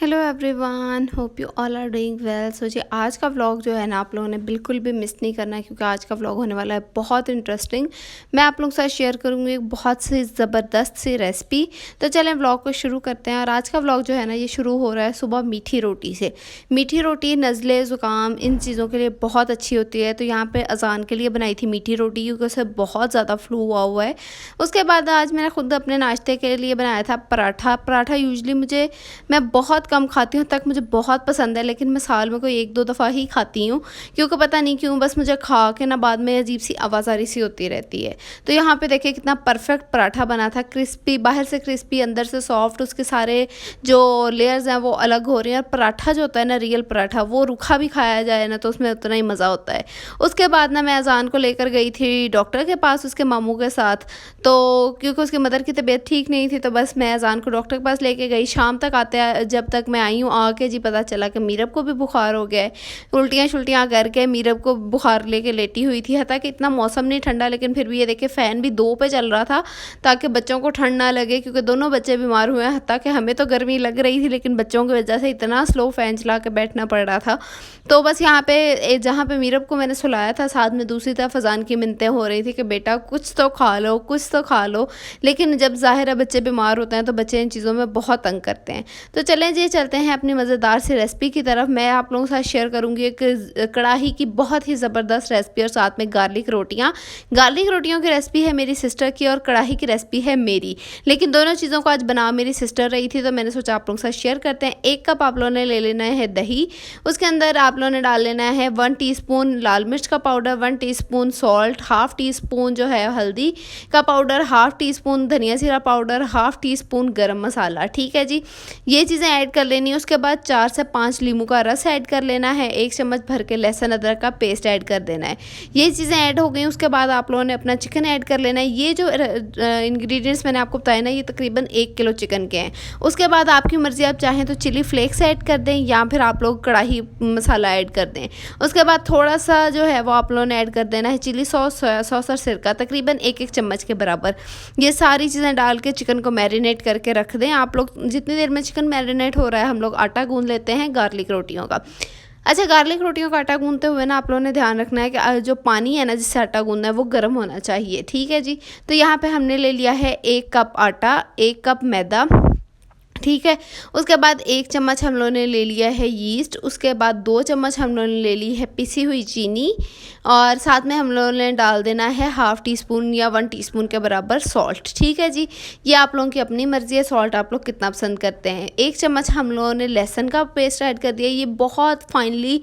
Hello everyone, hope you all are doing well. So जी आज का व्लॉग जो है ना आप लोगों ने बिल्कुल भी मिस नहीं करना है, क्योंकि आज का व्लॉग होने वाला है बहुत इंटरेस्टिंग। मैं आप लोगों के साथ शेयर करूँगी एक बहुत सी ज़बरदस्त सी रेसिपी। तो चलें व्लॉग को शुरू करते हैं। और आज का व्लॉग जो है ना ये शुरू हो रहा है सुबह मीठी रोटी से। मीठी रोटी नज़ले ज़ुकाम इन चीज़ों के लिए बहुत अच्छी होती है। तो यहाँ पर अजान के लिए बनाई थी मीठी रोटी, क्योंकि उसे बहुत ज़्यादा फ्लू हुआ है। उसके बाद आज मैंने खुद अपने नाश्ते के लिए बनाया था पराठा यूजली मैं बहुत कम खाती हूँ, तक मुझे बहुत पसंद है, लेकिन मैं साल में कोई एक दो दफ़ा ही खाती हूँ, क्योंकि पता नहीं क्यों बस मुझे खा के ना बाद में अजीब सी आवाज़ारी सी होती रहती है। तो यहाँ पे देखिए कितना परफेक्ट पराठा बना था, क्रिस्पी, बाहर से क्रिस्पी अंदर से सॉफ्ट, उसके सारे जो लेयर्स हैं वो अलग हो रही हैं। और पराठा जो होता है ना रियल पराठा, वो रूखा भी खाया जाए ना तो उसमें उतना ही मज़ा होता है। उसके बाद ना मैं अजान को लेकर गई थी डॉक्टर के पास उसके मामू के साथ, तो क्योंकि उसकी मदर की तबीयत ठीक नहीं थी, तो बस मैं अजान को डॉक्टर के पास लेके गई। शाम तक आते जब तक मैं आई हूँ आके जी पता चला कि मीरब को भी बुखार हो गया है। उल्टियाँ शुल्टियाँ करके मीरब को बुखार लेके लेटी हुई थी। हालांकि इतना मौसम नहीं ठंडा, लेकिन फिर भी ये देखिए फ़ैन भी 2 पे चल रहा था ताकि बच्चों को ठंड ना लगे, क्योंकि दोनों बच्चे बीमार हुए हैं। हालांकि हमें तो गर्मी लग रही थी, लेकिन बच्चों की वजह से इतना स्लो फ़ैन चला के बैठना पड़ रहा था। तो बस यहाँ पे जहाँ पे मीरब को मैंने सुलाया था, साथ में दूसरी तरफ अजान की मिन्नतें हो रही थी कि बेटा कुछ तो खा लो, कुछ तो खा लो। लेकिन जब ज़ाहिर है बच्चे बीमार होते हैं तो बच्चे इन चीज़ों में बहुत तंग करते हैं। तो चलें जी चलते हैं अपनी मज़ेदार सी रेसिपी की तरफ। मैं आप लोगों के साथ शेयर करूंगी एक कढ़ाई की बहुत ही ज़बरदस्त रेसिपी और साथ में गार्लिक रोटियां। गार्लिक रोटियों की रेसिपी है मेरी सिस्टर की और कढ़ाई की रेसिपी है मेरी, लेकिन दोनों चीज़ों को आज बना मेरी सिस्टर रही थी, तो मैंने सोचा आप लोगों के साथ शेयर करते हैं। 1 कप आप लोगों ने ले लेना है दही। उसके अंदर आप लोगों ने डाल लेना है 1 टीस्पून लाल मिर्च का powder, 1 teaspoon salt, half tea spoon जो है हल्दी का पाउडर, हाफ टी स्पून धनिया जीरा पाउडर, हाफ टी स्पून गर्म मसाला। ठीक है जी, ये चीज़ें ऐड कर लेनी है। उसके बाद 4 से 5 लींबू का रस ऐड कर लेना है। 1 चम्मच भर के लहसुन अदरक का पेस्ट ऐड कर देना है। ये चीज़ें ऐड हो गई। उसके बाद आप लोगों ने अपना चिकन ऐड कर लेना है। ये जो इंग्रेडिएंट्स मैंने आपको बताया ना, ये तकरीबन 1 किलो चिकन के हैं। उसके बाद आपकी मर्ज़ी, आप चाहें तो चिली फ्लेक्स ऐड कर दें या फिर आप लोग कढ़ाई मसाला ऐड कर दें। उसके बाद थोड़ा सा जो है वो आप लोगों ने ऐड कर देना है चिली सॉस, सोया सॉस और सिरका, तकरीबन 1-1 चम्मच के बराबर। ये सारी चीज़ें डाल के चिकन को मैरिनेट करके रख दें। आप लोग जितनी देर में चिकन मैरिनेट हो रहा है, हम लोग आटा गूंद लेते हैं गार्लिक रोटियों का। अच्छा, गार्लिक रोटियों का आटा गूंदते हुए ना आप लोगों ने ध्यान रखना है कि जो पानी है ना जिससे आटा गूंदना है वो गर्म होना चाहिए। ठीक है जी, तो यहाँ पे हमने ले लिया है 1 कप आटा, 1 कप मैदा। ठीक है, उसके बाद 1 चम्मच हम लोगों ने ले लिया है यीस्ट। उसके बाद 2 चम्मच हम लोगों ने ले ली है पिसी हुई चीनी, और साथ में हम लोगों ने डाल देना है हाफ टी स्पून या 1 टीस्पून के बराबर सॉल्ट। ठीक है जी, ये आप लोगों की अपनी मर्ज़ी है, सॉल्ट आप लोग कितना पसंद करते हैं। 1 चम्मच हम लोगों ने लहसुन का पेस्ट ऐड कर दिया। ये बहुत फाइनली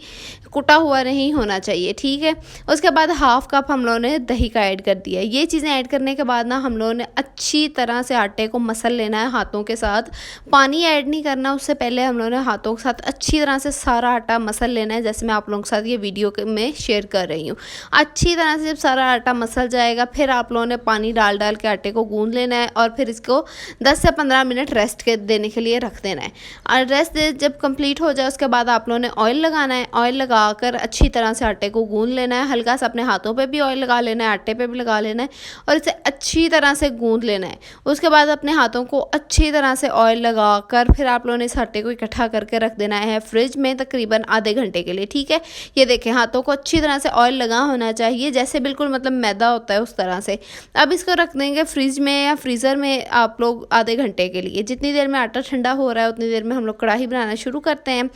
कुटा हुआ नहीं होना चाहिए। ठीक है, उसके बाद हाफ कप हम लोगों ने दही का ऐड कर दिया। ये चीज़ें ऐड करने के बाद ना हम लोगों ने अच्छी तरह से आटे को मसल लेना है हाथों के साथ। पानी ऐड नहीं करना, उससे पहले हम लोगों ने हाथों के साथ अच्छी तरह से सारा आटा मसल लेना है, जैसे मैं आप लोगों के साथ ये वीडियो में शेयर कर रही हूँ। अच्छी तरह से जब सारा आटा मसल जाएगा, फिर आप लोगों ने पानी डाल डाल के आटे को गूंद लेना है और फिर इसको 10 से 15 मिनट रेस्ट देने के लिए रख देना है। और रेस्ट जब कंप्लीट हो जाए उसके बाद आप लोगों ने ऑयल लगाना है। ऑयल लगाकर अच्छी तरह से आटे को गूंद लेना है। हल्का सा अपने हाथों पे भी ऑयल लगा लेना है, आटे पे भी लगा लेना है और इसे अच्छी तरह से गूंद लेना है। उसके बाद अपने हाथों को अच्छी तरह से ऑयल लगाकर फिर आप लोगों ने इस आटे को इकट्ठा करके रख देना है फ्रिज में तकरीबन आधे घंटे के लिए। ठीक है, ये देखें हाथों को अच्छी तरह से ऑयल लगा होना चाहिए, जैसे बिल्कुल मतलब मैदा होता है उस तरह से। अब इसको रख देंगे फ्रिज में या फ्रीज़र में आप लोग आधे घंटे के लिए। जितनी देर में आटा ठंडा हो रहा है उतनी देर में हम लोग कढ़ाई बनाना शुरू करते हैं।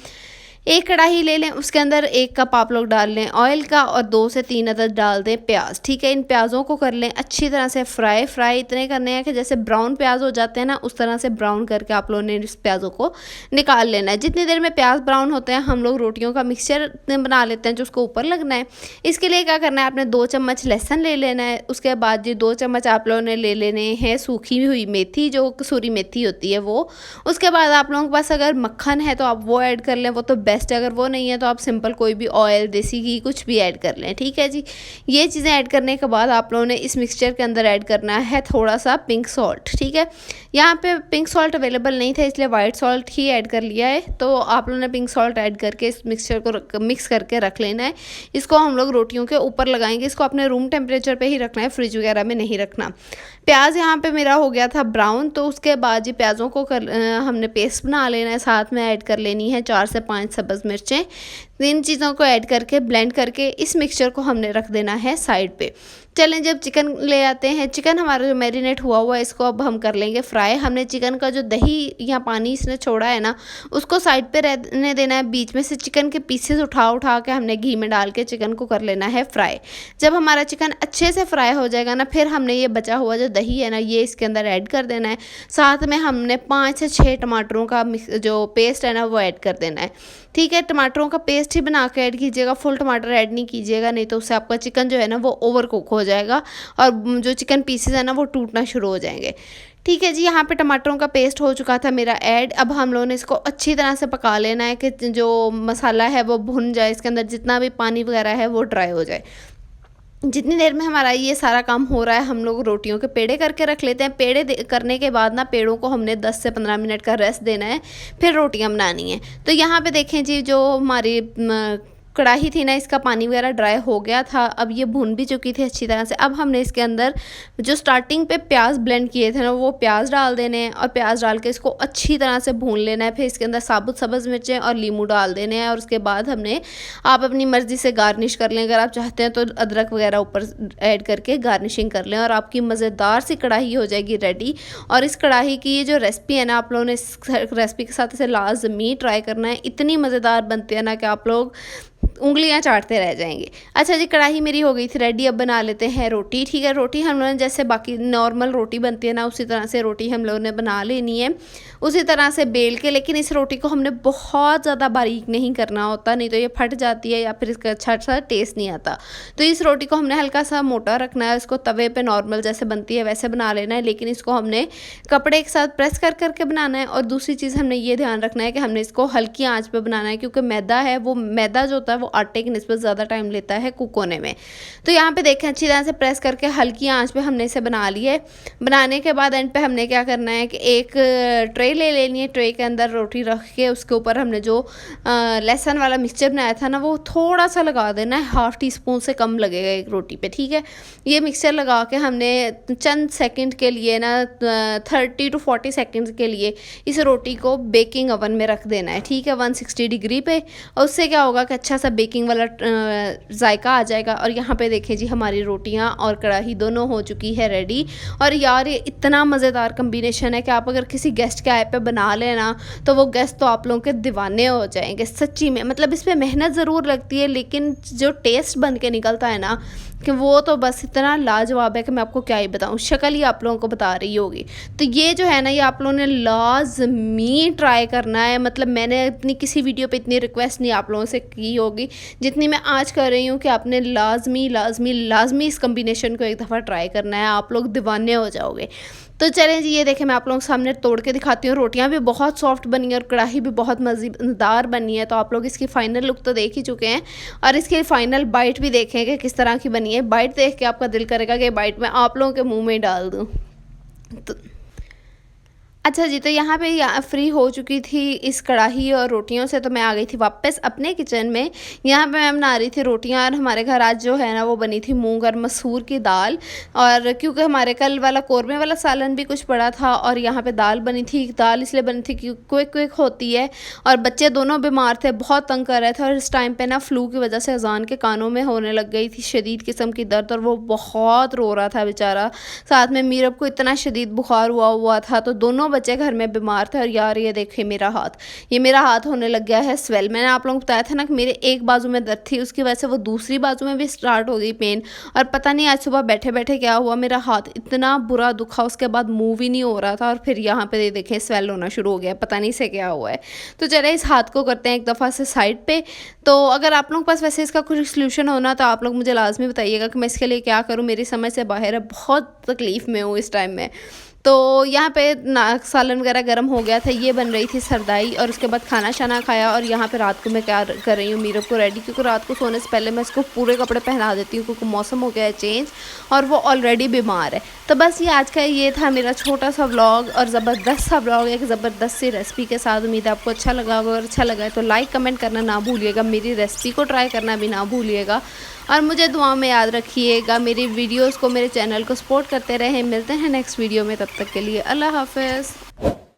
एक कढ़ाई ले लें, उसके अंदर 1 कप आप लोग डाल लें ऑयल का और 2 से 3 अदद डाल दें प्याज। ठीक है, इन प्याज़ों को कर लें अच्छी तरह से फ्राई इतने करने हैं कि जैसे ब्राउन प्याज हो जाते हैं ना, उस तरह से ब्राउन करके आप लोगों ने इस प्याज़ों को निकाल लेना है। जितनी देर में प्याज ब्राउन होते हैं हम लोग रोटियों का मिक्सचर बना लेते हैं जो उसको ऊपर लगना है। इसके लिए क्या करना है, आपने 2 चम्मच लहसुन ले लेना है। उसके बाद ये 2 चम्मच आप लोगों ने ले लेने हैं सूखी हुई मेथी, जो कसूरी मेथी होती है वो। उसके बाद आप लोगों के पास अगर मक्खन है तो आप वो ऐड कर लें, वो तो बेस्ट है। अगर वो नहीं है तो आप सिंपल कोई भी ऑयल, देसी घी कुछ भी ऐड कर लें, ठीक है जी। ये चीज़ें ऐड करने के बाद आप लोगों ने इस मिक्सचर के अंदर ऐड करना है थोड़ा सा पिंक सॉल्ट, ठीक है। यहाँ पे पिंक सॉल्ट अवेलेबल नहीं था इसलिए वाइट सॉल्ट ही ऐड कर लिया है। तो आप लोगों ने पिंक सॉल्ट ऐड करके इस मिक्सचर को मिक्स करके रख लेना है। इसको हम लोग रोटियों के ऊपर लगाएंगे। इसको अपने रूम टेम्परेचर पे ही रखना है, फ्रिज वगैरह में नहीं रखना। प्याज यहाँ पे मेरा हो गया था ब्राउन, तो उसके बाद ये प्याज़ों को हमने पेस्ट बना लेना है। साथ में ऐड कर लेनी है 4 से 5 सब्ज़ मिर्चें। इन चीज़ों को ऐड करके ब्लेंड करके इस मिक्सचर को हमने रख देना है साइड पे। चलें, जब चिकन ले आते हैं, चिकन हमारा जो मैरिनेट हुआ हुआ है इसको अब हम कर लेंगे फ्राई। हमने चिकन का जो दही या पानी इसने छोड़ा है ना, उसको साइड पे रहने देना है। बीच में से चिकन के पीसेस उठा उठा के हमने घी में डाल के चिकन को कर लेना है फ्राई। जब हमारा चिकन अच्छे से फ्राई हो जाएगा ना, फिर हमने ये बचा हुआ जो दही है ना, ये इसके अंदर ऐड कर देना है। साथ में हमने 5 से 6 टमाटरों का जो पेस्ट है ना वो ऐड कर देना है, ठीक है। टमाटरों का पेस्ट ही बना के ऐड कीजिएगा, फुल टमाटर ऐड नहीं कीजिएगा, नहीं तो उससे आपका चिकन जो है ना वो ओवर कुक हो जाएगा और जो चिकन पीसेस है ना वो टूटना शुरू हो जाएंगे, ठीक है जी। यहाँ पे टमाटरों का पेस्ट हो चुका था मेरा ऐड। अब हम लोगों ने इसको अच्छी तरह से पका लेना है कि जो मसाला है वो भुन जाए, इसके अंदर जितना भी पानी वगैरह है वो ड्राई हो जाए। जितनी देर में हमारा ये सारा काम हो रहा है, हम लोग रोटियों के पेड़े करके रख लेते हैं। पेड़े करने के बाद ना पेड़ों को हमने 10 से 15 मिनट का रेस्ट देना है, फिर रोटियां बनानी है। तो यहाँ पे देखें जी, जो हमारी कढ़ाई थी ना, इसका पानी वगैरह ड्राई हो गया था। अब ये भून भी चुकी थी अच्छी तरह से। अब हमने इसके अंदर जो स्टार्टिंग पे प्याज ब्लेंड किए थे ना, वो प्याज डाल देने हैं और प्याज डाल के इसको अच्छी तरह से भून लेना है। फिर इसके अंदर साबुत सब्ज़ मिर्चें और लीमू डाल देने हैं और उसके बाद हमने, आप अपनी मर्ज़ी से गार्निश कर लें। अगर आप चाहते हैं तो अदरक वगैरह ऊपर ऐड करके गार्निशिंग कर लें और आपकी मज़ेदार सी कढ़ाई हो जाएगी रेडी। और इस कढ़ाई की ये जो रेसिपी है ना, आप लोगों ने इस रेसिपी के साथ इसे लाजमी ट्राई करना है। इतनी मज़ेदार बनती है ना कि आप लोग उंगलियां चाटते रह जाएंगे। अच्छा जी, कढ़ाई मेरी हो गई थी रेडी। अब बना लेते हैं रोटी, ठीक है। रोटी हम लोगों ने जैसे बाकी नॉर्मल रोटी बनती है ना, उसी तरह से रोटी हम लोगों ने बना लेनी है, उसी तरह से बेल के। लेकिन इस रोटी को हमने बहुत ज़्यादा बारीक नहीं करना होता, नहीं तो ये फट जाती है या फिर इसका अच्छा सा टेस्ट नहीं आता। तो इस रोटी को हमने हल्का सा मोटा रखना है। इसको तवे पे नॉर्मल जैसे बनती है वैसे बना लेना है, लेकिन इसको हमने कपड़े के साथ प्रेस कर करके बनाना है। और दूसरी चीज़ हमने ये ध्यान रखना है कि हमने इसको हल्की आँच पर बनाना है, क्योंकि मैदा है, वो मैदा जो होता है वो आटे की निस्बत ज़्यादा टाइम लेता है कुक होने में। तो यहाँ पे देखें, अच्छी तरह से प्रेस करके हल्की आंच पे हमने इसे बना लिया है। बनाने के बाद एंड पे हमने क्या करना है कि एक ट्रे ले लेनी है। ट्रे के अंदर रोटी रख के उसके ऊपर हमने जो लहसुन वाला मिक्सचर बनाया था ना, वो थोड़ा सा लगा देना है। ½ टीस्पून से कम लगेगा एक रोटी पे, ठीक है। ये मिक्सचर लगा के हमने चंद सेकंड के लिए ना 30 to 40 सेकंड के लिए इस रोटी को बेकिंग ओवन में रख देना है, ठीक है, 160 डिग्री पे। और उससे क्या होगा कि अच्छा सा बेकिंग वाला जायका आ जाएगा। और यहाँ पे देखिए जी, हमारी रोटियाँ और कढ़ाई दोनों हो चुकी है रेडी। और यार ये इतना मज़ेदार कम्बिनेशन है कि आप अगर किसी गेस्ट के आए पे बना लेना तो वो गेस्ट तो आप लोगों के दीवाने हो जाएंगे सच्ची में। मतलब इस पर मेहनत ज़रूर लगती है, लेकिन जो टेस्ट बन के निकलता है ना, कि वो तो बस इतना लाजवाब है कि मैं आपको क्या ही बताऊँ। शक्ल ही आप लोगों को बता रही होगी। तो ये जो है ना, ये आप लोगों ने लाजमी ट्राई करना है। मतलब मैंने अपनी किसी वीडियो पे इतनी रिक्वेस्ट नहीं आप लोगों से की होगी जितनी मैं आज कर रही हूँ कि आपने लाजमी लाजमी लाजमी इस कम्बिनेशन को एक दफ़ा ट्राई करना है, आप लोग दीवाने हो जाओगे। तो चलें जी, ये देखें मैं आप लोगों के सामने तोड़ के दिखाती हूँ। रोटियाँ भी बहुत सॉफ्ट बनी है और कढ़ाई भी बहुत मज़ेदार बनी है। तो आप लोग इसकी फ़ाइनल लुक तो देख ही चुके हैं और इसकी फ़ाइनल बाइट भी देखेंगे किस तरह की बनी है। बाइट देख के आपका दिल करेगा कि बाइट मैं आप लोगों के मुँह में डाल दूँ। तो अच्छा जी, तो यहाँ पे फ्री हो चुकी थी इस कढ़ाई और रोटियों से, तो मैं आ गई थी वापस अपने किचन में। यहाँ पे मैं बना रही थी रोटियाँ और हमारे घर आज जो है ना वो बनी थी मूंग और मसूर की दाल। और क्योंकि हमारे कल वाला कौरमे वाला सालन भी कुछ पड़ा था और यहाँ पे दाल बनी थी। दाल इसलिए बनी थी क्योंकि क्विक क्विक होती है और बच्चे दोनों बीमार थे, बहुत तंग कर रहे थे। और इस टाइम पर ना फ्लू की वजह से अजान के कानों में होने लग गई थी शदीद किस्म की दर्द और वो बहुत रो रहा था बेचारा। साथ में मीरब को इतना शदीद बुखार हुआ था। तो दोनों बच्चे घर में बीमार थे। और यार ये देखिए मेरा हाथ होने लग गया है स्वेल। मैंने आप लोगों को बताया था ना कि मेरे एक बाजू में दर्द थी, उसकी वजह से वो दूसरी बाजू में भी स्टार्ट हो गई पेन। और पता नहीं आज सुबह बैठे बैठे क्या हुआ, मेरा हाथ इतना बुरा दुखा, उसके बाद मूव ही नहीं हो रहा था। और फिर यहाँ पे देखें स्वेल होना शुरू हो गया, पता नहीं से क्या हुआ है। तो चले इस हाथ को करते हैं एक दफ़ा से साइड पे। तो अगर आप लोगों के पास वैसे इसका कुछ सोल्यूशन होना तो आप लोग मुझे लाजमी बताइएगा कि मैं इसके लिए क्या करूँ। मेरी समझ से बाहर है, बहुत तकलीफ़ में हूँ इस टाइम में। तो यहाँ पे सालन वगैरह गर्म हो गया था, ये बन रही थी सरदाई और उसके बाद खाना शाना खाया। और यहाँ पे रात को मैं क्या कर रही हूँ, मीरब को रेडी, क्योंकि रात को सोने से पहले मैं इसको पूरे कपड़े पहना देती हूँ क्योंकि मौसम हो गया है चेंज और वो ऑलरेडी बीमार है। तो बस ये आज का ये था मेरा छोटा सा व्लॉग और ज़बरदस्त सा व्लॉग, एक ज़बरदस्त सी रेसिपी के साथ। उम्मीद है आपको अच्छा लगा होगा, अगर अच्छा लगा है तो लाइक कमेंट करना ना भूलिएगा, मेरी रेसिपी को ट्राई करना भी ना भूलिएगा और मुझे दुआ में याद रखिएगा। मेरी वीडियोस को, मेरे चैनल को सपोर्ट करते रहें। मिलते हैं नेक्स्ट वीडियो में, तब तक के लिए अल्लाह हाफ़िज़।